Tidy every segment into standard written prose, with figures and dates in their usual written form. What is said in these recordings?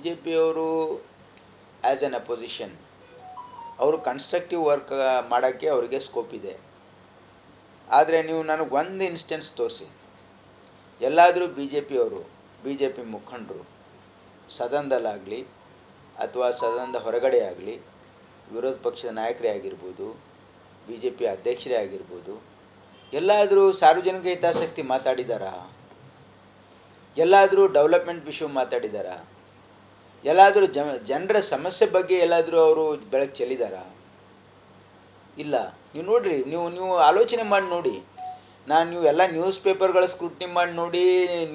J ಪಿಯವರು as an opposition ಅವರು constructive work ಮಾಡೋಕ್ಕೆ ಅವರಿಗೆ ಸ್ಕೋಪ್ ಇದೆ. ಆದರೆ ನೀವು ನನಗೆ ಒಂದು ಇನ್ಸ್ಟೆನ್ಸ್ ತೋರಿಸಿ, ಎಲ್ಲಾದರೂ ಬಿ ಜೆ ಪಿ ಮುಖಂಡರು ಸದನದಲ್ಲಾಗಲಿ ಅಥವಾ ಸದನದ ಹೊರಗಡೆ ಆಗಲಿ ವಿರೋಧ ಪಕ್ಷದ ನಾಯಕರೇ ಆಗಿರ್ಬೋದು, ಬಿ ಜೆ ಪಿ ಅಧ್ಯಕ್ಷರೇ ಆಗಿರ್ಬೋದು, ಎಲ್ಲಾದರೂ ಸಾರ್ವಜನಿಕ ಹಿತಾಸಕ್ತಿ ಮಾತಾಡಿದಾರಾ? ಎಲ್ಲಾದರೂ ಡೆವಲಪ್ಮೆಂಟ್ ವಿಷಯ ಮಾತಾಡಿದಾರಾ? ಎಲ್ಲಾದರೂ ಜನರ ಸಮಸ್ಯೆ ಬಗ್ಗೆ ಎಲ್ಲಾದರೂ ಅವರು ಬೆಳಕು ಚೆಲ್ಲಿದಾರಾ? ಇಲ್ಲ. ನೀವು ನೋಡಿರಿ, ನೀವು ಆಲೋಚನೆ ಮಾಡಿ ನೋಡಿ. ನೀವು ಎಲ್ಲ ನ್ಯೂಸ್ ಪೇಪರ್ಗಳ ಸ್ಕ್ರೂಟ್ನಿ ಮಾಡಿ ನೋಡಿ,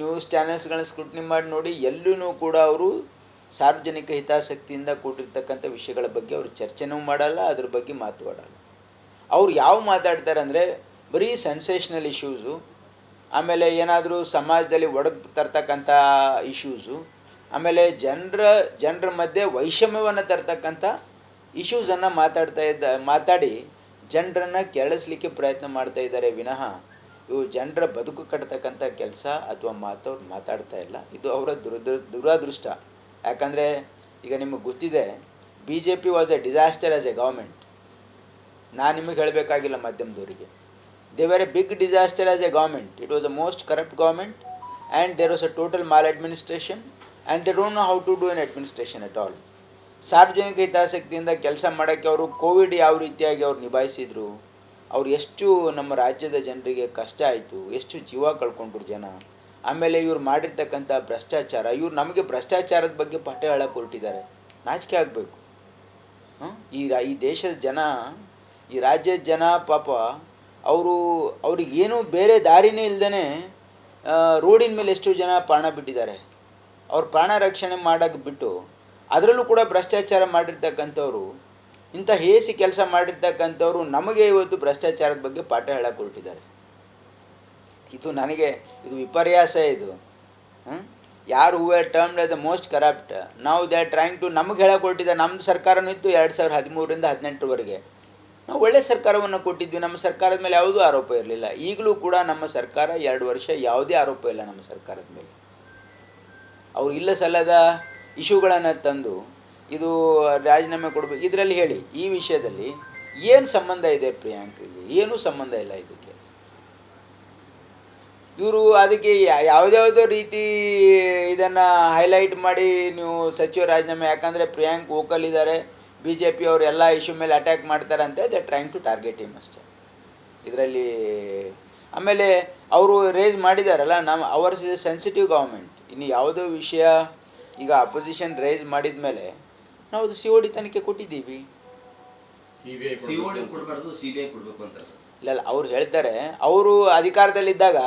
ನ್ಯೂಸ್ ಚಾನೆಲ್ಸ್ಗಳನ್ನ ಸ್ಕ್ರೂಟ್ನಿ ಮಾಡಿ ನೋಡಿ, ಎಲ್ಲೂ ಕೂಡ ಅವರು ಸಾರ್ವಜನಿಕ ಹಿತಾಸಕ್ತಿಯಿಂದ ಕೂಡಿರ್ತಕ್ಕಂಥ ವಿಷಯಗಳ ಬಗ್ಗೆ ಅವರು ಚರ್ಚೆನೂ ಮಾಡಲ್ಲ, ಅದ್ರ ಬಗ್ಗೆ ಮಾತಾಡಲ್ಲ. ಅವ್ರು ಯಾವ ಮಾತಾಡ್ತಾರೆ ಅಂದರೆ ಬರೀ ಸೆನ್ಸೇಷನಲ್ ಇಶ್ಯೂಸು, ಆಮೇಲೆ ಏನಾದರೂ ಸಮಾಜದಲ್ಲಿ ಒಡಗು ತರ್ತಕ್ಕಂಥ ಇಶ್ಯೂಸು, ಆಮೇಲೆ ಜನರ ಮಧ್ಯೆ ವೈಷಮ್ಯವನ್ನು ತರ್ತಕ್ಕಂಥ ಇಶ್ಯೂಸನ್ನು ಮಾತಾಡಿ ಜನರನ್ನು ಕೆರಳಿಸ್ಲಿಕ್ಕೆ ಪ್ರಯತ್ನ ಮಾಡ್ತಾ ಇದ್ದಾರೆ ವಿನಃ ಇವು ಜನರ ಬದುಕು ಕಟ್ತಕ್ಕಂಥ ಕೆಲಸ ಅಥವಾ ಅವ್ರು ಮಾತಾಡ್ತಾ ಇಲ್ಲ. ಇದು ಅವರ ದುರಾದೃಷ್ಟ. ಯಾಕಂದರೆ ಈಗ ನಿಮಗೆ ಗೊತ್ತಿದೆ, B J P was a disaster as a government. ನಾನು ನಿಮಗೆ ಹೇಳಬೇಕಾಗಿಲ್ಲ ಮಾಧ್ಯಮದವರಿಗೆ. They were a big disaster as a government. It was a most corrupt government and there was a total maladministration and they don't know how to do an administration at all. ಸಾರ್ವಜನಿಕ ಹಿತಾಸಕ್ತಿಯಿಂದ ಕೆಲಸ ಮಾಡೋಕ್ಕೆ ಅವರು Covid ಯಾವ ರೀತಿಯಾಗಿ ಅವ್ರು ನಿಭಾಯಿಸಿದರು, ಅವ್ರು ಎಷ್ಟು ನಮ್ಮ ರಾಜ್ಯದ ಜನರಿಗೆ ಕಷ್ಟ ಆಯಿತು, ಎಷ್ಟು ಜೀವ ಕಳ್ಕೊಂಡ್ರು ಜನ. ಆಮೇಲೆ ಇವ್ರು ಮಾಡಿರ್ತಕ್ಕಂಥ ಭ್ರಷ್ಟಾಚಾರ, ಇವ್ರು ನಮಗೆ ಭ್ರಷ್ಟಾಚಾರದ ಬಗ್ಗೆ ಪಾಠ ಹೇಳಕ್ಕೆ ಹೊರಟಿದ್ದಾರೆ. ನಾಚಿಕೆ ಆಗಬೇಕು. ಈ ದೇಶದ ಜನ, ಈ ರಾಜ್ಯದ ಜನ ಪಾಪ ಅವ್ರಿಗೇನು ಬೇರೆ ದಾರಿನೇ ಇಲ್ಲದೇ ರೋಡಿನ ಮೇಲೆ ಎಷ್ಟು ಜನ ಪ್ರಾಣ ಬಿಟ್ಟಿದ್ದಾರೆ. ಅವ್ರ ಪ್ರಾಣ ರಕ್ಷಣೆ ಮಾಡೋಕ್ಕೆ ಬಿಟ್ಟು ಅದರಲ್ಲೂ ಕೂಡ ಭ್ರಷ್ಟಾಚಾರ ಮಾಡಿರ್ತಕ್ಕಂಥವ್ರು, ಇಂಥ ಹೇಸಿ ಕೆಲಸ ಮಾಡಿರ್ತಕ್ಕಂಥವ್ರು ನಮಗೆ ಇವತ್ತು ಭ್ರಷ್ಟಾಚಾರದ ಬಗ್ಗೆ ಪಾಠ ಹೇಳಕ್ಕೆ ಹೊರಟಿದ್ದಾರೆ. ಇದು ವಿಪರ್ಯಾಸ. ಇದು ಯಾರು who are termed as the most corrupt, ನಾವು ದೇ ಆರ್ ಟ್ರೈಂಗ್ ಟು ನಮಗೆ ಹೇಳಕ್ಕೆ ಹೊರಟಿದ್ದಾರೆ. ನಮ್ಮ ಸರ್ಕಾರನೂ ಇತ್ತು 2013ರಿಂದ 2018ರವರೆಗೆ. ನಾವು ಒಳ್ಳೆಯ ಸರ್ಕಾರವನ್ನು ಕೊಟ್ಟಿದ್ವಿ. ನಮ್ಮ ಸರ್ಕಾರದ ಮೇಲೆ ಯಾವುದೂ ಆರೋಪ ಇರಲಿಲ್ಲ. ಈಗಲೂ ಕೂಡ ನಮ್ಮ ಸರ್ಕಾರ 2 ವರ್ಷ ಯಾವುದೇ ಆರೋಪ ಇಲ್ಲ ನಮ್ಮ ಸರ್ಕಾರದ ಮೇಲೆ. ಅವರು ಇಲ್ಲ ಸಲ್ಲದ ಇಶ್ಯೂಗಳನ್ನು ತಂದು ಇದು ರಾಜೀನಾಮೆ ಕೊಡಬೇಕು, ಇದರಲ್ಲಿ ಹೇಳಿ ಈ ವಿಷಯದಲ್ಲಿ ಏನು ಸಂಬಂಧ ಇದೆ ಪ್ರಿಯಾಂಕ್ಗೆ? ಏನೂ ಸಂಬಂಧ ಇಲ್ಲ ಇದಕ್ಕೆ. ಇವರು ಅದಕ್ಕೆ ಯಾವುದ್ಯಾವುದೋ ರೀತಿ ಇದನ್ನು ಹೈಲೈಟ್ ಮಾಡಿ ನೀವು ಸಚಿವ ರಾಜೀನಾಮೆ, ಯಾಕಂದರೆ ಪ್ರಿಯಾಂಕ್ ವೋಕಲ್ ಇದ್ದಾರೆ, ಬಿ ಜೆ ಪಿ ಅವರು ಎಲ್ಲ ಇಶ್ಯೂ ಮೇಲೆ ಅಟ್ಯಾಕ್ ಮಾಡ್ತಾರಂತೆ, they trying to target him ಅಷ್ಟೇ ಇದರಲ್ಲಿ. ಆಮೇಲೆ ಅವರು ರೇಸ್ ಮಾಡಿದಾರಲ್ಲ, ಅವರ್ ಸೆನ್ಸಿಟಿವ್ ಗೌರ್ಮೆಂಟ್. ಇನ್ನು ಯಾವುದೋ ವಿಷಯ ಈಗ ಅಪೋಸಿಷನ್ ರೇಸ್ ಮಾಡಿದ ಮೇಲೆ ನಾವು ಅದು COD ತನಿಖೆ ಕೊಟ್ಟಿದ್ದೀವಿ. ಇಲ್ಲ ಅವ್ರು ಹೇಳ್ತಾರೆ, ಅವರು ಅಧಿಕಾರದಲ್ಲಿದ್ದಾಗ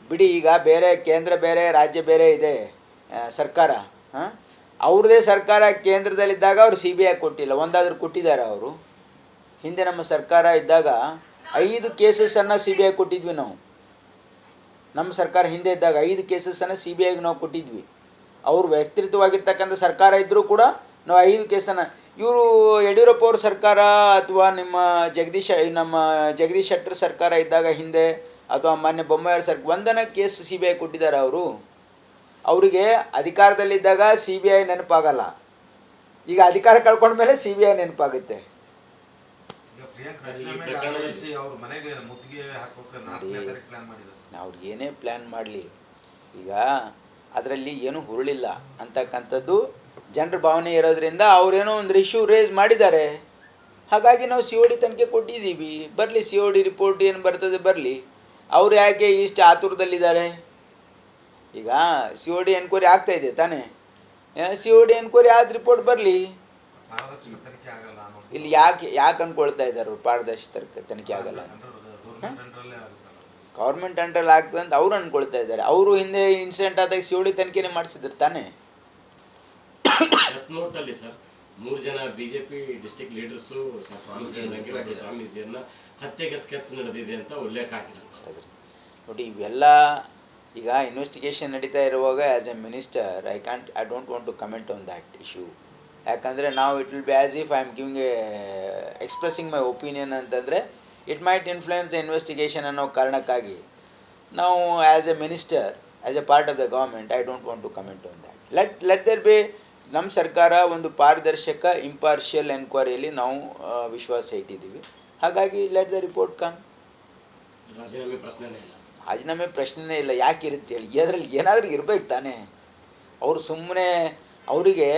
ಬಿಡಿ, ಈಗ ಬೇರೆ ಕೇಂದ್ರ ಬೇರೆ ರಾಜ್ಯ ಬೇರೆ ಇದೆ ಸರ್ಕಾರ, ಅವ್ರದ್ದೇ ಸರ್ಕಾರ ಕೇಂದ್ರದಲ್ಲಿದ್ದಾಗ ಅವರು CBI ಕೊಟ್ಟಿಲ್ಲ, ಒಂದಾದರೂ ಕೊಟ್ಟಿದ್ದಾರೆ ಅವರು. ಹಿಂದೆ ನಮ್ಮ ಸರ್ಕಾರ ಇದ್ದಾಗ 5 ಕೇಸಸನ್ನು CBI ಕೊಟ್ಟಿದ್ವಿ ನಾವು. ನಮ್ಮ ಸರ್ಕಾರ ಹಿಂದೆ ಇದ್ದಾಗ 5 ಕೇಸಸನ್ನು CBIಗೆ ನಾವು ಕೊಟ್ಟಿದ್ವಿ. ಅವರು ವ್ಯಕ್ತಿತ್ವವಾಗಿರ್ತಕ್ಕಂಥ ಸರ್ಕಾರ ಇದ್ದರೂ ಕೂಡ ನಾವು 5 ಕೇಸನ್ನು, ಇವರು ಯಡಿಯೂರಪ್ಪ ಅವ್ರ ಸರ್ಕಾರ ಅಥವಾ ನಮ್ಮ ಜಗದೀಶ್ ಶೆಟ್ಟರ್ ಸರ್ಕಾರ ಇದ್ದಾಗ ಹಿಂದೆ, ಅಥವಾ ಮಾನ್ಯ ಬೊಮ್ಮಾಯಿಯವ್ರ ಒಂದನ ಕೇಸ್ CBI ಕೊಟ್ಟಿದ್ದಾರೆ ಅವರು. ಅವರಿಗೆ ಅಧಿಕಾರದಲ್ಲಿದ್ದಾಗ CBI ನೆನಪಾಗಲ್ಲ, ಈಗ ಅಧಿಕಾರ ಕಳ್ಕೊಂಡ್ಮೇಲೆ CBI ನೆನಪಾಗುತ್ತೆ. ಅವ್ರು ಏನೇ ಪ್ಲ್ಯಾನ್ ಮಾಡಲಿ, ಈಗ ಅದರಲ್ಲಿ ಏನೂ ಹುರುಳಿಲ್ಲ ಅಂತಕ್ಕಂಥದ್ದು ಜನರ ಭಾವನೆ ಇರೋದ್ರಿಂದ ಅವರೇನೋ ಒಂದು ಇಶ್ಯೂ ರೇಸ್ ಮಾಡಿದ್ದಾರೆ. ಹಾಗಾಗಿ ನಾವು COD ತನಿಖೆ ಕೊಟ್ಟಿದ್ದೀವಿ, ಬರಲಿ COD ರಿಪೋರ್ಟ್ ಏನು ಬರ್ತದೆ ಬರಲಿ. ಅವರು ಯಾಕೆ ಇಷ್ಟು ಆತುರದಲ್ಲಿದ್ದಾರೆ? ಈಗ COD ಎನ್ಕ್ವೈರಿ ಆಗ್ತಾಯಿದೆ ತಾನೇ, COD ಎನ್ಕ್ವೈರಿ ಆದ ರಿಪೋರ್ಟ್ ಬರಲಿ. ಇಲ್ಲಿ ಯಾಕೆ ಅಂದ್ಕೊಳ್ತಾ ಇದ್ದಾರೆ ಪಾರದರ್ಶಕ ತನಿಖೆ ಆಗಲ್ಲ? ಗೌರ್ಮೆಂಟ್ ಅಂಡರಲ್ಲಿ ಆಗ್ತದೆ ಅಂತ ಅವ್ರು ಅಂದ್ಕೊಳ್ತಾ ಇದ್ದಾರೆ. ಅವರು ಹಿಂದೆ ಇನ್ಸಿಡೆಂಟ್ ಆದಾಗ COD ತನಿಖೆನೇ ಮಾಡಿಸಿದ್ರು ತಾನೇ. ಸರ್ 3 ಜನ ಬಿಜೆಪಿ ಡಿಸ್ಟ್ರಿಕ್ಟ್ ಲೀಡರ್ಸು ಸ್ವಾಮೀಜಿಯನ್ನ ಹತ್ಯೆಗೆ ಸ್ಕೆಚ್ ನಡೆದಿದೆ ಅಂತ ಉಲ್ಲೇಖ ಆಗಿರುತ್ತೆ ನೋಡಿ. ಇವೆಲ್ಲ ಈಗ ಇನ್ವೆಸ್ಟಿಗೇಷನ್ ನಡೀತಾ ಇರುವಾಗ as a minister I don't want to comment on that issue. ಯಾಕಂದರೆ ನಾವು it will be as if I am giving expressing my opinion ಅಂತಂದರೆ it might influence the investigation ಅನ್ನೋ ಕಾರಣಕ್ಕಾಗಿ ನಾವು as a minister, as a part of the government, I don't want to comment on that. Let there be ನಮ್ಮ ಸರ್ಕಾರ ಒಂದು ಪಾರದರ್ಶಕ impartial ಎನ್ಕ್ವೈರಿಯಲ್ಲಿ ನಾವು ವಿಶ್ವಾಸ ಇಟ್ಟಿದ್ದೀವಿ. ಹಾಗಾಗಿ ಲೆಟ್ ದ ರಿಪೋರ್ಟ್ ಕಮ್. ರಾಜೀನಾಮೆ ಪ್ರಶ್ನೆನೇ ಇಲ್ಲ. ರಾಜೀನಾಮೆ ಪ್ರಶ್ನೆನೇ ಇಲ್ಲ. ಯಾಕೆ ಇರುತ್ತೆ ಹೇಳಿ? ಅದರಲ್ಲಿ ಏನಾದರೂ ಇರಬೇಕು ತಾನೇ. ಅವರು ಸುಮ್ಮನೆ ಅವರಿಗೆ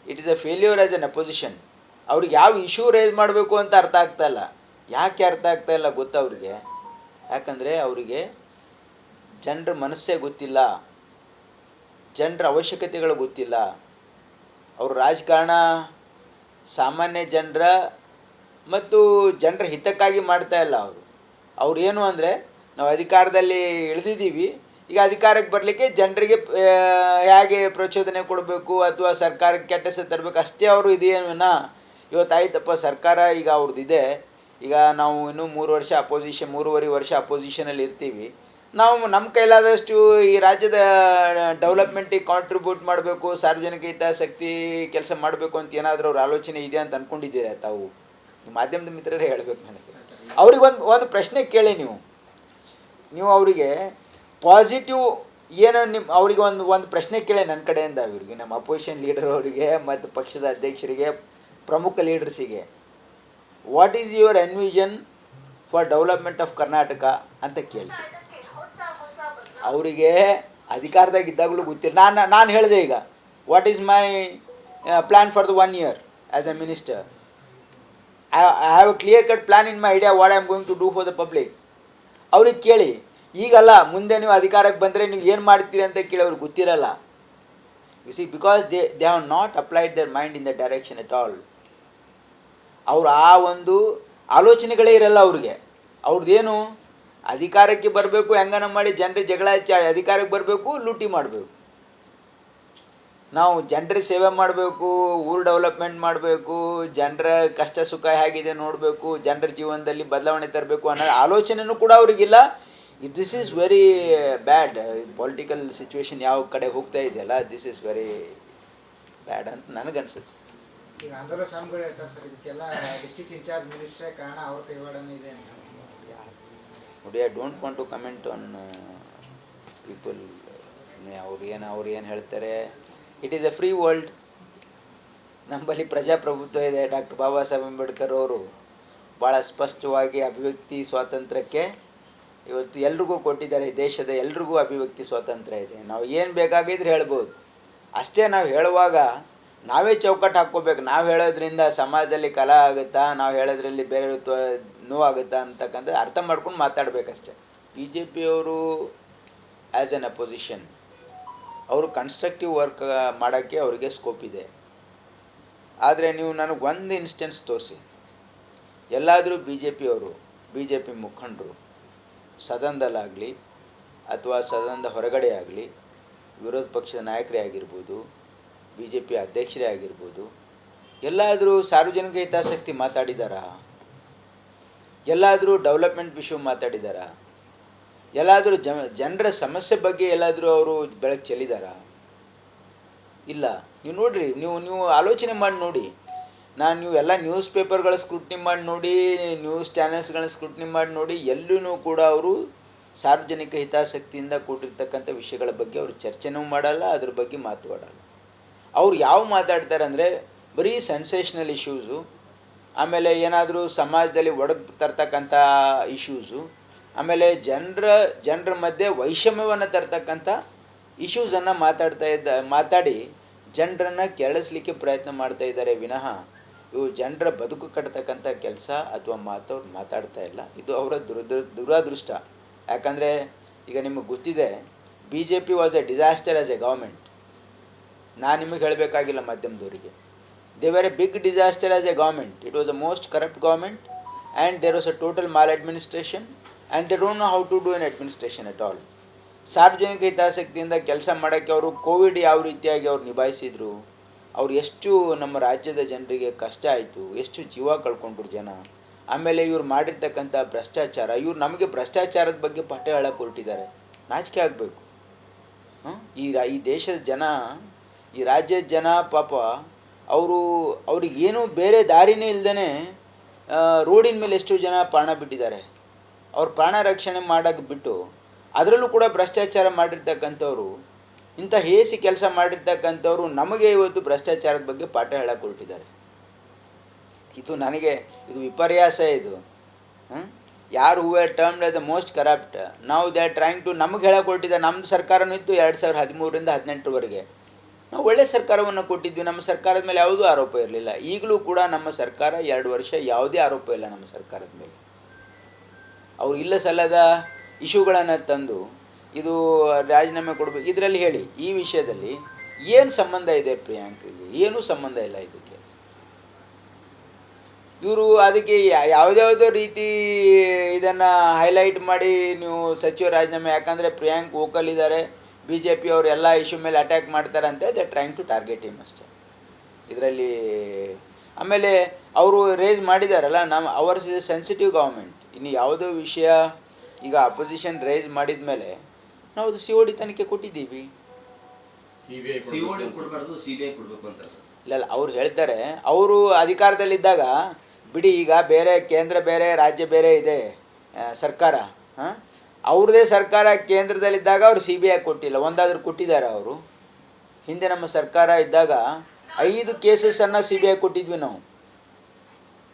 it is a failure as an opposition. ಅವ್ರಿಗೆ ಯಾವ ಇಶ್ಯೂ ರೇಸ್ ಮಾಡಬೇಕು ಅಂತ ಅರ್ಥ ಆಗ್ತಾಯಿಲ್ಲ. ಯಾಕೆ ಅರ್ಥ ಆಗ್ತಾಯಿಲ್ಲ ಗೊತ್ತಾ ಅವ್ರಿಗೆ? ಯಾಕಂದರೆ ಅವರಿಗೆ ಜನರ ಮನಸ್ಸೇ ಗೊತ್ತಿಲ್ಲ, ಜನರ ಅವಶ್ಯಕತೆಗಳು ಗೊತ್ತಿಲ್ಲ. ಅವರು ರಾಜಕಾರಣ ಸಾಮಾನ್ಯ ಜನರ ಮತ್ತು ಜನರ ಹಿತಕ್ಕಾಗಿ ಮಾಡ್ತಾಯಿಲ್ಲ. ಅವ್ರು ಏನು ಅಂದರೆ, ನಾವು ಅಧಿಕಾರದಲ್ಲಿ ಇಳಿದಿದ್ದೀವಿ, ಈಗ ಅಧಿಕಾರಕ್ಕೆ ಬರಲಿಕ್ಕೆ ಜನರಿಗೆ ಹೇಗೆ ಪ್ರಚೋದನೆ ಕೊಡಬೇಕು ಅಥವಾ ಸರ್ಕಾರಕ್ಕೆ ಕೆಟ್ಟ ಹೆಸರು ತರಬೇಕು ಅಷ್ಟೇ ಅವರು ಇದೇನ. ಇವತ್ತು ಆಯ್ತಪ್ಪ ಸರ್ಕಾರ ಈಗ ಅವ್ರದ್ದಿದೆ, ಈಗ ನಾವು ಇನ್ನೂ 3.5 ವರ್ಷ ಅಪೋಸಿಷನಲ್ಲಿ ಇರ್ತೀವಿ. ನಾವು ನಮ್ಮ ಕೈಲಾದಷ್ಟು ಈ ರಾಜ್ಯದ ಡೆವಲಪ್ಮೆಂಟಿಗೆ ಕಾಂಟ್ರಿಬ್ಯೂಟ್ ಮಾಡಬೇಕು, ಸಾರ್ವಜನಿಕ ಹಿತಾಸಕ್ತಿ ಕೆಲಸ ಮಾಡಬೇಕು ಅಂತ ಏನಾದರೂ ಅವ್ರ ಆಲೋಚನೆ ಇದೆ ಅಂತ ಅಂದ್ಕೊಂಡಿದ್ದೀರಾ ತಾವು? ಮಾಧ್ಯಮದ ಮಿತ್ರರೇ ಹೇಳಬೇಕು ನನಗೆ. ಅವ್ರಿಗೆ ಒಂದು ಪ್ರಶ್ನೆ ಕೇಳಿ ನೀವು ಅವರಿಗೆ ಪಾಸಿಟಿವ್ ಏನೋ ಅವರಿಗೆ ಒಂದು ಪ್ರಶ್ನೆ ಕೇಳಿ ನನ್ನ ಕಡೆಯಿಂದ ಇವರಿಗೆ, ನಮ್ಮ ಅಪೋಸಿಷನ್ ಲೀಡರ್ ಅವರಿಗೆ ಮತ್ತು ಪಕ್ಷದ ಅಧ್ಯಕ್ಷರಿಗೆ, ಪ್ರಮುಖ ಲೀಡರ್ಸಿಗೆ, what is your envision for development of Karnataka ಅಂತ ಕೇಳಿ. ಅವರಿಗೆ ಅಧಿಕಾರದಾಗಿದ್ದಾಗಲೂ ಗೊತ್ತಿಲ್ಲ. ನಾನು ಹೇಳಿದೆ ಈಗ, what is my plan for the 1 year as a minister. I have a clear cut plan in my idea what I am going to do for the public. ಅವ್ರಿಗೆ ಕೇಳಿ. ಈಗಲ್ಲ, ಮುಂದೆ ನೀವು ಅಧಿಕಾರಕ್ಕೆ ಬಂದರೆ ನೀವು ಏನು ಮಾಡ್ತೀರಿ ಅಂತ ಕೇಳಿ ಅವ್ರಿಗೆ ಗೊತ್ತಿರಲ್ಲ. U C, because they have not applied their mind in the direction at all. ಅವರು ಆ ಒಂದು ಆಲೋಚನೆಗಳೇ ಇರಲ್ಲ ಅವ್ರಿಗೆ. ಅವ್ರದ್ದೇನು, ಅಧಿಕಾರಕ್ಕೆ ಬರಬೇಕು, ಹೆಂಗನ ಮಾಡಿ ಜನರಿಗೆ ಜಗಳ ಹಚ್ಚಿ ಅಧಿಕಾರಕ್ಕೆ ಬರಬೇಕು, ಲೂಟಿ ಮಾಡಬೇಕು. ನಾವು ಜನರ ಸೇವೆ ಮಾಡಬೇಕು, ಊರು ಡೆವಲಪ್ಮೆಂಟ್ ಮಾಡಬೇಕು, ಜನರ ಕಷ್ಟ ಸುಖ ಹೇಗಿದೆ ನೋಡಬೇಕು, ಜನರ ಜೀವನದಲ್ಲಿ ಬದಲಾವಣೆ ತರಬೇಕು ಅನ್ನೋ ಆಲೋಚನೆಯೂ ಕೂಡ ಅವ್ರಿಗಿಲ್ಲ. This is very bad. Political situation ಯಾವ ಕಡೆ ಹೋಗ್ತಾ ಇದೆಯಲ್ಲ, ದಿಸ್ ಈಸ್ ವೆರಿ ಬ್ಯಾಡ್ ಅಂತ ನನಗನ್ಸುತ್ತೆ. ಈಗ ಆಂದೋಲನ ಸ್ವಾಮಿಗಳು ಹೇಳ್ತಾರೆ ಸರ್, ಇದಕ್ಕೆಲ್ಲ ಡಿಸ್ಟ್ರಿಕ್ಟ್ ಇನ್ಚಾರ್ಜ್ ಮಿನಿಸ್ಟ್ರೇ ಕಾರಣ, ಅವ್ರ ಕೈವಾಡನೇ ಇದೆ ಅಂತ. ನೋಡಿ, I don't want to comment on people. ಅವ್ರು ಏನು ಹೇಳ್ತಾರೆ. It is a free world. ನಮ್ಮಲ್ಲಿ ಪ್ರಜಾಪ್ರಭುತ್ವ ಇದೆ. ಡಾಕ್ಟರ್ ಬಾಬಾ ಸಾಹೇಬ್ ಅಂಬೇಡ್ಕರ್ ಅವರು ಭಾಳ ಸ್ಪಷ್ಟವಾಗಿ ಅಭಿವ್ಯಕ್ತಿ ಸ್ವಾತಂತ್ರ್ಯಕ್ಕೆ ಇವತ್ತು ಎಲ್ರಿಗೂ ಕೊಟ್ಟಿದ್ದಾರೆ. ದೇಶದ ಎಲ್ರಿಗೂ ಅಭಿವ್ಯಕ್ತಿ ಸ್ವಾತಂತ್ರ್ಯ ಇದೆ. ನಾವು ಏನು ಬೇಕಾಗಿದ್ರೆ ಹೇಳ್ಬೋದು. ಅಷ್ಟೇ ನಾವು ಹೇಳುವಾಗ ನಾವೇ ಚೌಕಟ್ಟು ಹಾಕ್ಕೋಬೇಕು. ನಾವು ಹೇಳೋದ್ರಿಂದ ಸಮಾಜದಲ್ಲಿ ಕಲಹ ಆಗುತ್ತಾ, ನಾವು ಹೇಳೋದ್ರಲ್ಲಿ ಬೇರೆ ನೋವಾಗುತ್ತಾ ಅಂತಕ್ಕಂಥ ಅರ್ಥ ಮಾಡ್ಕೊಂಡು ಮಾತಾಡಬೇಕಷ್ಟೆ. ಬಿ ಜೆ ಪಿಯವರು ಆ್ಯಸ್ ಎನ್ ಅಪೋಸಿಷನ್ ಅವರು ಕನ್ಸ್ಟ್ರಕ್ಟಿವ್ ವರ್ಕ್ ಮಾಡೋಕ್ಕೆ ಅವರಿಗೆ ಸ್ಕೋಪ್ ಇದೆ. ಆದರೆ ನೀವು ನನಗೆ ಒಂದು ಇನ್ಸ್ಟೆನ್ಸ್ ತೋರಿಸಿ, ಎಲ್ಲಾದರೂ ಬಿ ಜೆ ಪಿ ಮುಖಂಡರು ಸದನದಲ್ಲಾಗಲಿ ಅಥವಾ ಸದನದ ಹೊರಗಡೆ ಆಗಲಿ, ವಿರೋಧ ಪಕ್ಷದ ನಾಯಕರೇ ಆಗಿರ್ಬೋದು, ಬಿ ಜೆ ಪಿ ಅಧ್ಯಕ್ಷರೇ ಆಗಿರ್ಬೋದು, ಎಲ್ಲಾದರೂ ಸಾರ್ವಜನಿಕ ಹಿತಾಸಕ್ತಿ ಮಾತಾಡಿದಾರಾ? ಎಲ್ಲಾದರೂ ಡೆವಲಪ್ಮೆಂಟ್ ವಿಷಯ ಮಾತಾಡಿದಾರಾ? ಎಲ್ಲಾದರೂ ಜನರ ಸಮಸ್ಯೆ ಬಗ್ಗೆ ಎಲ್ಲಾದರೂ ಅವರು ಬೆಳಕು ಚೆಲ್ಲಿದಾರಾ? ಇಲ್ಲ. ನೀವು ನೋಡಿರಿ, ನೀವು ಆಲೋಚನೆ ಮಾಡಿ ನೋಡಿ. ನೀವು ಎಲ್ಲ ನ್ಯೂಸ್ ಪೇಪರ್ಗಳ ಸ್ಕ್ರೂಟ್ನಿ ಮಾಡಿ ನೋಡಿ, ನ್ಯೂಸ್ ಚಾನೆಲ್ಸ್ಗಳನ್ನ ಸ್ಕ್ರೂಟ್ನಿ ಮಾಡಿ ನೋಡಿ, ಎಲ್ಲೂ ಕೂಡ ಅವರು ಸಾರ್ವಜನಿಕ ಹಿತಾಸಕ್ತಿಯಿಂದ ಕೂಡಿರ್ತಕ್ಕಂಥ ವಿಷಯಗಳ ಬಗ್ಗೆ ಅವರು ಚರ್ಚೆನೂ ಮಾಡಲ್ಲ, ಅದ್ರ ಬಗ್ಗೆ ಮಾತಾಡಲ್ಲ. ಅವ್ರು ಯಾವ ಮಾತಾಡ್ತಾರೆ ಅಂದರೆ ಬರೀ ಸೆನ್ಸೇಷನಲ್ ಇಶ್ಯೂಸು, ಆಮೇಲೆ ಏನಾದರೂ ಸಮಾಜದಲ್ಲಿ ಒಡಗು ತರ್ತಕ್ಕಂಥ ಇಶ್ಯೂಸು, ಆಮೇಲೆ ಜನರ ಮಧ್ಯೆ ವೈಷಮ್ಯವನ್ನು ತರ್ತಕ್ಕಂಥ ಇಶ್ಯೂಸನ್ನು ಮಾತಾಡಿ ಜನರನ್ನು ಕೆರಳಿಸ್ಲಿಕ್ಕೆ ಪ್ರಯತ್ನ ಮಾಡ್ತಾ ಇದ್ದಾರೆ ವಿನಃ ಇವು ಜನರ ಬದುಕು ಕಟ್ತಕ್ಕಂಥ ಕೆಲಸ ಅಥವಾ ಅವ್ರು ಮಾತಾಡ್ತಾ ಇಲ್ಲ. ಇದು ಅವರ ದುರಾದೃಷ್ಟ. ಯಾಕಂದರೆ ಈಗ ನಿಮಗೆ ಗೊತ್ತಿದೆ, B J P was a disaster as a government. ನಾನು ನಿಮಗೆ ಹೇಳಬೇಕಾಗಿಲ್ಲ ಮಾಧ್ಯಮದವರಿಗೆ. They were a big disaster as a government. It was a most corrupt government and there was a total maladministration and they don't know how to do an administration at all. ಸಾರ್ವಜನಿಕ ಹಿತಾಸಕ್ತಿಯಿಂದ ಕೆಲಸ ಮಾಡೋಕ್ಕೆ ಅವರು Covid ಯಾವ ರೀತಿಯಾಗಿ ಅವ್ರು ನಿಭಾಯಿಸಿದರು, ಅವ್ರು ಎಷ್ಟು ನಮ್ಮ ರಾಜ್ಯದ ಜನರಿಗೆ ಕಷ್ಟ ಆಯಿತು, ಎಷ್ಟು ಜೀವ ಕಳ್ಕೊಂಡ್ರು ಜನ. ಆಮೇಲೆ ಇವ್ರು ಮಾಡಿರ್ತಕ್ಕಂಥ ಭ್ರಷ್ಟಾಚಾರ, ಇವ್ರು ನಮಗೆ ಭ್ರಷ್ಟಾಚಾರದ ಬಗ್ಗೆ ಪಾಠ ಹೇಳಕ್ಕೆ ಹೊರಟಿದ್ದಾರೆ. ನಾಚಿಕೆ ಆಗಬೇಕು. ಈ ದೇಶದ ಜನ, ಈ ರಾಜ್ಯದ ಜನ ಪಾಪ ಅವ್ರಿಗೇನು ಬೇರೆ ದಾರಿನೇ ಇಲ್ಲದೇ ರೋಡಿನ ಮೇಲೆ ಎಷ್ಟು ಜನ ಪ್ರಾಣ ಬಿಟ್ಟಿದ್ದಾರೆ. ಅವ್ರ ಪ್ರಾಣ ರಕ್ಷಣೆ ಮಾಡೋಕ್ಕೆ ಬಿಟ್ಟು ಅದರಲ್ಲೂ ಕೂಡ ಭ್ರಷ್ಟಾಚಾರ ಮಾಡಿರ್ತಕ್ಕಂಥವ್ರು ಇಂಥ ಹೇಸಿ ಕೆಲಸ ಮಾಡಿರ್ತಕ್ಕಂಥವ್ರು ನಮಗೆ ಇವತ್ತು ಭ್ರಷ್ಟಾಚಾರದ ಬಗ್ಗೆ ಪಾಠ ಹೇಳಕ್ಕೆ ಹೊರಟಿದ್ದಾರೆ. ಇದು ನನಗೆ ಇದು ವಿಪರ್ಯಾಸ ಇದು. ಯಾರು who are termed as the most corrupt, ನಾವು ದೇ ಆರ್ ಟ್ರೈಂಗ್ ಟು ನಮಗೆ ಹೇಳಕ್ಕೆ ಹೊರಟಿದ್ದಾರೆ. ನಮ್ಮ ಸರ್ಕಾರನೂ ಇತ್ತು 2013ರಿಂದ 2018ರವರೆಗೆ. ನಾವು ಒಳ್ಳೆ ಸರ್ಕಾರವನ್ನು ಕೊಟ್ಟಿದ್ವಿ, ನಮ್ಮ ಸರ್ಕಾರದ ಮೇಲೆ ಯಾವುದೂ ಆರೋಪ ಇರಲಿಲ್ಲ. ಈಗಲೂ ಕೂಡ ನಮ್ಮ ಸರ್ಕಾರ 2 ವರ್ಷ ಯಾವುದೇ ಆರೋಪ ಇಲ್ಲ ನಮ್ಮ ಸರ್ಕಾರದ ಮೇಲೆ. ಅವರು ಇಲ್ಲ ಸಲ್ಲದ ಇಶ್ಯೂಗಳನ್ನು ತಂದು ಇದು ರಾಜೀನಾಮೆ ಕೊಡಬೇಕು ಇದರಲ್ಲಿ ಹೇಳಿ. ಈ ವಿಷಯದಲ್ಲಿ ಏನು ಸಂಬಂಧ ಇದೆ ಪ್ರಿಯಾಂಕಿಗೆ? ಏನೂ ಸಂಬಂಧ ಇಲ್ಲ ಇದಕ್ಕೆ. ಇವರು ಅದಕ್ಕೆ ಯಾವುದ್ಯಾವುದೋ ರೀತಿ ಇದನ್ನು ಹೈಲೈಟ್ ಮಾಡಿ ನೀವು ಸಚಿವ ರಾಜೀನಾಮೆ, ಯಾಕಂದರೆ ಪ್ರಿಯಾಂಕ್ ವೋಕಲ್ ಇದ್ದಾರೆ, ಬಿ ಜೆ ಪಿ ಅವರು ಎಲ್ಲ ಇಶ್ಯೂ ಮೇಲೆ ಅಟ್ಯಾಕ್ ಮಾಡ್ತಾರಂತೆ, they trying to target him ಅಷ್ಟೇ ಇದರಲ್ಲಿ. ಆಮೇಲೆ ಅವರು ರೇಸ್ ಮಾಡಿದಾರಲ್ಲ, ಅವರ್ ಇಸ್ ಸೆನ್ಸಿಟಿವ್ ಗೌರ್ಮೆಂಟ್. ಇನ್ನು ಯಾವುದೋ ವಿಷಯ ಈಗ ಅಪೋಸಿಷನ್ ರೇಸ್ ಮಾಡಿದ ಮೇಲೆ ನಾವು ಅದು COD ತನಿಖೆ ಕೊಟ್ಟಿದ್ದೀವಿ. COD ಕೊಡಬಾರ್ದು, CBI ಕೊಡಬೇಕು ಅಂತ ಸರ್. ಇಲ್ಲ ಅವ್ರು ಹೇಳ್ತಾರೆ, ಅವರು ಅಧಿಕಾರದಲ್ಲಿದ್ದಾಗ ಬಿಡಿ, ಈಗ ಬೇರೆ ಕೇಂದ್ರ ಬೇರೆ ರಾಜ್ಯ ಬೇರೆ ಇದೆ ಸರ್ಕಾರ, ಅವ್ರದ್ದೇ ಸರ್ಕಾರ ಕೇಂದ್ರದಲ್ಲಿದ್ದಾಗ ಅವರು CBI ಕೊಟ್ಟಿಲ್ಲ, ಒಂದಾದರೂ ಕೊಟ್ಟಿದ್ದಾರೆ ಅವರು. ಹಿಂದೆ ನಮ್ಮ ಸರ್ಕಾರ ಇದ್ದಾಗ 5 ಕೇಸಸನ್ನು CBI ಕೊಟ್ಟಿದ್ವಿ ನಾವು.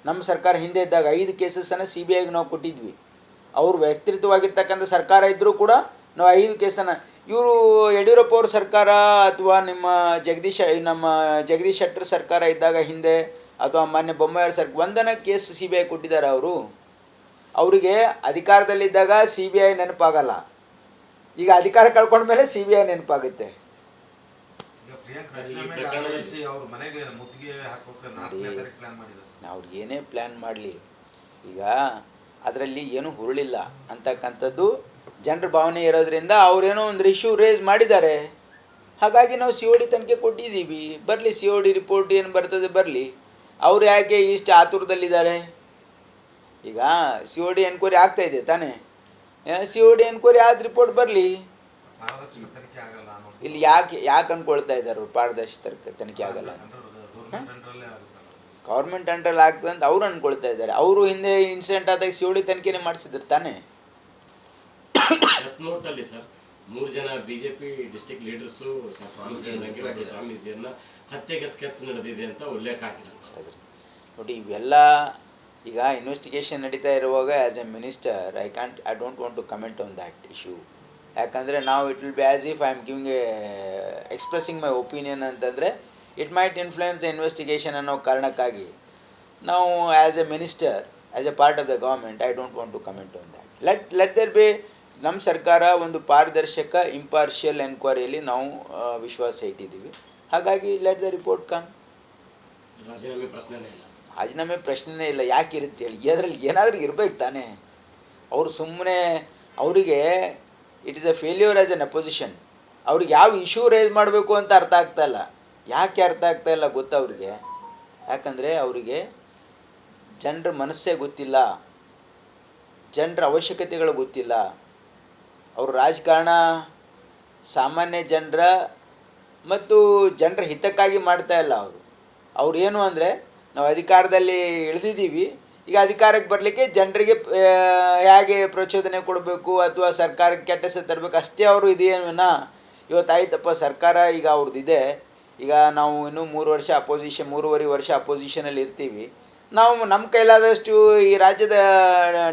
ನಮ್ಮ ಸರ್ಕಾರ ಹಿಂದೆ ಇದ್ದಾಗ 5 ಕೇಸಸನ್ನು CBIಗೆ ನಾವು ಕೊಟ್ಟಿದ್ವಿ. ಅವರು ವ್ಯಕ್ತಿತ್ವವಾಗಿರ್ತಕ್ಕಂಥ ಸರ್ಕಾರ ಇದ್ದರೂ ಕೂಡ ನಾವು 5 ಕೇಸನ್ನು, ಇವರು ಯಡಿಯೂರಪ್ಪ ಅವ್ರ ಸರ್ಕಾರ ಅಥವಾ ನಮ್ಮ ಜಗದೀಶ್ ಶೆಟ್ಟರ್ ಸರ್ಕಾರ ಇದ್ದಾಗ ಹಿಂದೆ, ಅಥವಾ ಮಾನ್ಯ ಬೊಮ್ಮಾಯಿ ಸರ್ಕಾರ ಒಂದನ ಕೇಸ್ CBI ಕೊಟ್ಟಿದ್ದಾರೆ ಅವರು. ಅವರಿಗೆ ಅಧಿಕಾರದಲ್ಲಿದ್ದಾಗ CBI ನೆನಪಾಗಲ್ಲ, ಈಗ ಅಧಿಕಾರ ಕಳ್ಕೊಂಡ್ಮೇಲೆ CBI ನೆನಪಾಗುತ್ತೆ. ಅವ್ರು ಏನೇ ಪ್ಲ್ಯಾನ್ ಮಾಡಲಿ, ಈಗ ಅದರಲ್ಲಿ ಏನೂ ಹುರುಳಿಲ್ಲ ಅಂತಕ್ಕಂಥದ್ದು ಜನರ ಭಾವನೆ ಇರೋದ್ರಿಂದ ಅವರೇನೋ ಒಂದು ಇಶ್ಯೂ ರೇಸ್ ಮಾಡಿದ್ದಾರೆ. ಹಾಗಾಗಿ ನಾವು COD ತನಿಖೆ ಕೊಟ್ಟಿದ್ದೀವಿ, ಬರಲಿ COD ರಿಪೋರ್ಟ್ ಏನು ಬರ್ತದೆ ಬರಲಿ. ಅವರು ಯಾಕೆ ಇಷ್ಟು ಆತುರದಲ್ಲಿದ್ದಾರೆ? ಈಗ COD ಎನ್ಕ್ವೈರಿ ಆಗ್ತಾಯಿದೆ ತಾನೇ, COD ಎನ್ಕ್ವೈರಿ ಆದ ರಿಪೋರ್ಟ್ ಬರಲಿ. ಇಲ್ಲಿ ಯಾಕೆ ಅಂದ್ಕೊಳ್ತಾ ಇದ್ದಾರೆ ಅವ್ರು ಪಾರದರ್ಶಕ ತನಿಖೆ ಆಗಲ್ಲ? ಗೌರ್ಮೆಂಟ್ ಅಂಡರಲ್ಲಿ ಆಗ್ತದೆ ಅಂತ ಅವ್ರು ಅಂದ್ಕೊಳ್ತಾ ಇದ್ದಾರೆ. ಅವರು ಹಿಂದೆ ಇನ್ಸಿಡೆಂಟ್ ಆದಾಗ COD ತನಿಖೆನೇ ಮಾಡಿಸಿದ್ರು ತಾನೇ. ನೋಟಲ್ಲಿ ಸರ್ 3 ಜನ ಬಿಜೆಪಿ ಡಿಸ್ಟ್ರಿಕ್ಟ್ ಲೀಡರ್ಸು ಸ್ವಾಮೀಜಿಯನ್ನ ಹತ್ಯೆಗೆ ಸ್ಕೆಚ್ ನಡೆದಿದೆ ಅಂತ ಉಲ್ಲೇಖ ಆಗಿದೆ. ನೋಡಿ, ಇವೆಲ್ಲ ಈಗ ಇನ್ವೆಸ್ಟಿಗೇಷನ್ ನಡೀತಾ ಇರುವಾಗ as a minister I don't want to comment on that issue. ಯಾಕಂದರೆ ನಾವು it will be as if I am giving expressing my opinion ಅಂತಂದರೆ it might influence the investigation ಅನ್ನೋ ಕಾರಣಕ್ಕಾಗಿ ನಾವು as a minister, as a part of the government, I don't want to comment on that. Let there be, ನಮ್ಮ ಸರ್ಕಾರ ಒಂದು ಪಾರದರ್ಶಕ impartial ಎನ್ಕ್ವೈರಿಯಲ್ಲಿ ನಾವು ವಿಶ್ವಾಸ ಇಟ್ಟಿದ್ದೀವಿ. ಹಾಗಾಗಿ ಲೆಟ್ ದ ರಿಪೋರ್ಟ್ ಕಮ್. ರಾಜೀನಾಮೆ ಪ್ರಶ್ನೆನೇ ಇಲ್ಲ. ಯಾಕೆ ಇರುತ್ತೆ ಹೇಳಿ? ಅದರಲ್ಲಿ ಏನಾದರೂ ಇರಬೇಕು ತಾನೇ. ಅವರು ಸುಮ್ಮನೆ, ಅವರಿಗೆ it is a failure as an opposition. ಅವ್ರಿಗೆ ಯಾವ ಇಶ್ಯೂ ರೇಸ್ ಮಾಡಬೇಕು ಅಂತ ಅರ್ಥ ಆಗ್ತಾಯಿಲ್ಲ. ಯಾಕೆ ಅರ್ಥ ಆಗ್ತಾಯಿಲ್ಲ ಗೊತ್ತಾ ಅವರಿಗೆ? ಯಾಕಂದರೆ ಅವರಿಗೆ ಜನರ ಮನಸ್ಸೇ ಗೊತ್ತಿಲ್ಲ, ಜನರ ಅವಶ್ಯಕತೆಗಳು ಗೊತ್ತಿಲ್ಲ. ಅವರು ರಾಜಕಾರಣ ಸಾಮಾನ್ಯ ಜನರ ಮತ್ತು ಜನರ ಹಿತಕ್ಕಾಗಿ ಮಾಡ್ತಾಯಿಲ್ಲ. ಅವ್ರು ಏನು ಅಂದರೆ, ನಾವು ಅಧಿಕಾರದಲ್ಲಿ ಇಳಿದಿದ್ದೀವಿ, ಈಗ ಅಧಿಕಾರಕ್ಕೆ ಬರಲಿಕ್ಕೆ ಜನರಿಗೆ ಹೇಗೆ ಪ್ರಚೋದನೆ ಕೊಡಬೇಕು ಅಥವಾ ಸರ್ಕಾರಕ್ಕೆ ಕೆಟ್ಟ ಹೆಸರು ತರಬೇಕು ಅಷ್ಟೇ ಅವರು ಇದೇನಾ. ಇವತ್ತು ಆಯ್ತಪ್ಪ ಸರ್ಕಾರ ಈಗ ಅವ್ರದ್ದಿದೆ, ಈಗ ನಾವು ಇನ್ನೂ 3.5 ವರ್ಷ ಅಪೋಸಿಷನಲ್ಲಿ ಇರ್ತೀವಿ. ನಾವು ನಮ್ಮ ಕೈಲಾದಷ್ಟು ಈ ರಾಜ್ಯದ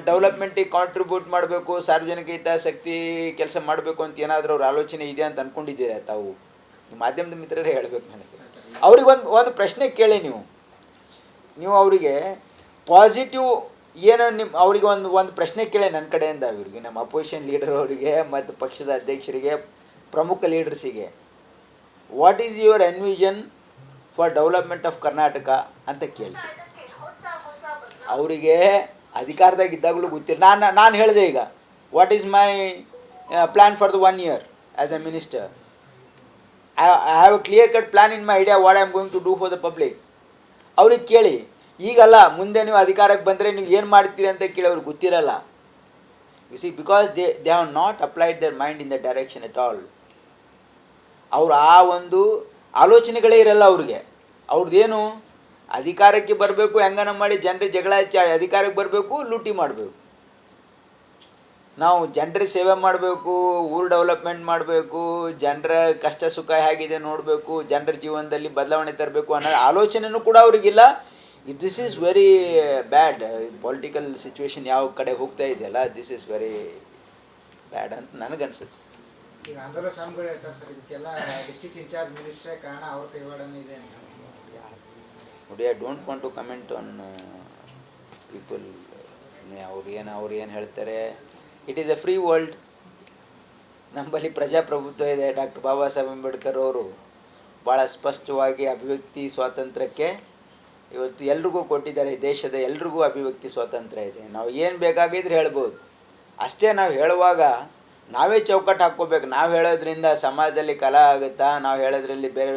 ಡೆವಲಪ್ಮೆಂಟಿಗೆ ಕಾಂಟ್ರಿಬ್ಯೂಟ್ ಮಾಡಬೇಕು, ಸಾರ್ವಜನಿಕ ಹಿತಾಸಕ್ತಿ ಕೆಲಸ ಮಾಡಬೇಕು ಅಂತ ಏನಾದರೂ ಅವ್ರ ಆಲೋಚನೆ ಇದೆ ಅಂತ ಅಂದ್ಕೊಂಡಿದ್ದೀರಾ ತಾವು? ಮಾಧ್ಯಮದ ಮಿತ್ರರೇ ಹೇಳಬೇಕು ನನಗೆ. ಅವ್ರಿಗೆ ಒಂದು ಪ್ರಶ್ನೆ ಕೇಳಿ ನೀವು ಅವರಿಗೆ ಪಾಸಿಟಿವ್ ಏನೋ ಅವರಿಗೆ ಒಂದು ಪ್ರಶ್ನೆ ಕೇಳಿ ನನ್ನ ಕಡೆಯಿಂದ ಅವರಿಗೆ, ನಮ್ಮ ಅಪೋಸಿಷನ್ ಲೀಡರ್ ಅವರಿಗೆ ಮತ್ತು ಪಕ್ಷದ ಅಧ್ಯಕ್ಷರಿಗೆ, ಪ್ರಮುಖ ಲೀಡರ್ಸಿಗೆ, what is your envision for development of Karnataka ಅಂತ ಕೇಳಿ. ಅವರಿಗೆ ಅಧಿಕಾರದಾಗಿದ್ದಾಗಲೂ ಗೊತ್ತಿಲ್ಲ. ನಾನು ಹೇಳಿದೆ ಈಗ, what is my plan for the 1 year as a minister. I have a clear cut plan in my idea what I am going to do for the public. ಅವ್ರಿಗೆ ಕೇಳಿ. ಈಗಲ್ಲ, ಮುಂದೆ ನೀವು ಅಧಿಕಾರಕ್ಕೆ ಬಂದರೆ ನೀವು ಏನು ಮಾಡ್ತೀರಿ ಅಂತ ಕೇಳಿ ಅವ್ರಿಗೆ ಗೊತ್ತಿರಲ್ಲ. U C, because they have not applied their mind in the direction at all. ಅವರು ಆ ಒಂದು ಆಲೋಚನೆಗಳೇ ಇರಲ್ಲ ಅವ್ರಿಗೆ. ಅವ್ರದ್ದೇನು, ಅಧಿಕಾರಕ್ಕೆ ಬರಬೇಕು, ಹೆಂಗನ ಮಾಡಿ ಜನರಿಗೆ ಜಗಳ ಹಚ್ಚಿ ಅಧಿಕಾರಕ್ಕೆ ಬರಬೇಕು, ಲೂಟಿ ಮಾಡಬೇಕು. ನಾವು ಜನರ ಸೇವೆ ಮಾಡಬೇಕು, ಊರು ಡೆವಲಪ್ಮೆಂಟ್ ಮಾಡಬೇಕು, ಜನರ ಕಷ್ಟ ಸುಖ ಹೇಗಿದೆ ನೋಡಬೇಕು, ಜನರ ಜೀವನದಲ್ಲಿ ಬದಲಾವಣೆ ತರಬೇಕು ಅನ್ನೋ ಆಲೋಚನೆಯೂ ಕೂಡ ಅವ್ರಿಗಿಲ್ಲ. This is very bad. Political situation ಯಾವ ಕಡೆ ಹೋಗ್ತಾ ಇದೆಯಲ್ಲ, ದಿಸ್ ಈಸ್ ವೆರಿ ಬ್ಯಾಡ್ ಅಂತ ನನಗನ್ಸುತ್ತೆ. ಈಗ ಆಂದೋಲನ ಸ್ವಾಮಿಗಳು ಹೇಳ್ತಾರೆ ಸರ್, ಇದಕ್ಕೆಲ್ಲ ಡಿಸ್ಟಿಕ್ ಇನ್ಚಾರ್ಜ್ ಮಿನಿಸ್ಟ್ರೇ ಕಾರಣ, ಅವ್ರ ಕೈವಾಡನೇ ಇದೆ ಅಂತ. ನೋಡಿ, I don't want to comment on people. ಅವ್ರು ಏನು ಹೇಳ್ತಾರೆ. It is a free world. ನಮ್ಮಲ್ಲಿ ಪ್ರಜಾಪ್ರಭುತ್ವ ಇದೆ. ಡಾಕ್ಟರ್ ಬಾಬಾ ಸಾಹೇಬ್ ಅಂಬೇಡ್ಕರ್ ಅವರು ಭಾಳ ಸ್ಪಷ್ಟವಾಗಿ ಅಭಿವ್ಯಕ್ತಿ ಸ್ವಾತಂತ್ರ್ಯಕ್ಕೆ ಇವತ್ತು ಎಲ್ರಿಗೂ ಕೊಟ್ಟಿದ್ದಾರೆ. ದೇಶದ ಎಲ್ರಿಗೂ ಅಭಿವ್ಯಕ್ತಿ ಸ್ವಾತಂತ್ರ್ಯ ಇದೆ. ನಾವು ಏನು ಬೇಕಾಗಿದ್ರೆ ಹೇಳ್ಬೋದು. ಅಷ್ಟೇ ನಾವು ಹೇಳುವಾಗ ನಾವೇ ಚೌಕಟ್ಟು ಹಾಕ್ಕೋಬೇಕು. ನಾವು ಹೇಳೋದ್ರಿಂದ ಸಮಾಜದಲ್ಲಿ ಕಲಹ ಆಗುತ್ತಾ, ನಾವು ಹೇಳೋದ್ರಲ್ಲಿ ಬೇರೆ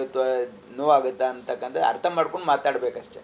ನೋವಾಗುತ್ತಾ ಅಂತಕ್ಕಂಥ ಅರ್ಥ ಮಾಡ್ಕೊಂಡು ಮಾತಾಡಬೇಕಷ್ಟೆ.